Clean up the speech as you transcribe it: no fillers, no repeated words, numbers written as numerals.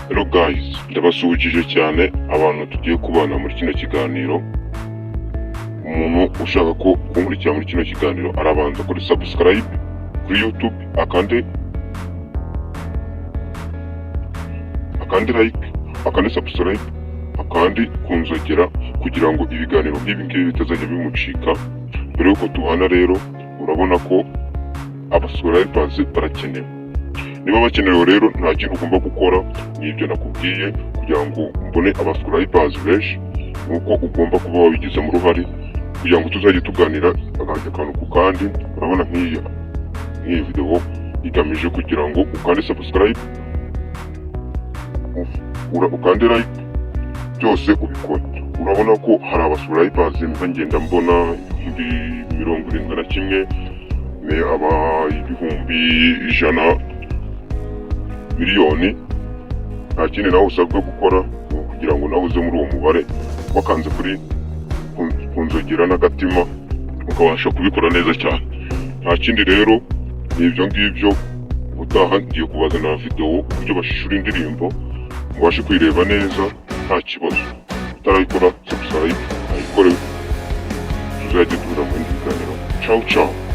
Hello guys, ndabasuhuje cyane abantu tugiye kubana muri kino kiganiro. Umuntu ushaka ko kunkurikira muri kino kiganiro arabanza kuri subscribe kuri YouTube, akande like, akande subscribe, akandi kunzogera kugira ngo ibiganiro nk'ibi ngibi bitazajya bimucika. Mbere yuko tubana rero, urabona ko abasubscribers barakenewe. Niba bakenewe rero nta kintu ugomba gukora, n'ibyo nakubwiye kugira ngo mbone abasubscribers benshi, nuko ugomba kuba wabigizemo uruhare kugira ngo tuzajye tuganira akantu ku kandi. Urabona nk'iyi video igamije kugira ngo ukande subscribe, ukande like, byose ubikora. Urabona ko hari abasubscribers ngenda mbona 71,000, ibihumbi 100, miliyoni. Nta kindi nawe usabwa gukora kugira ngo nawe uze muri uwo mubare, wakanze kuri kunzogera n'agatima ukabasha kubikora neza cyane. Nta kindi rero ni ibyo ngibyo. Utaha ngiye kubazanira video uburyo bashishura indirimbo, mubashe kwireba neza nta kibazo. Utarayikora subscribe ayikore, tuzajya duhura mu bindi biganiro. Ciao ciao.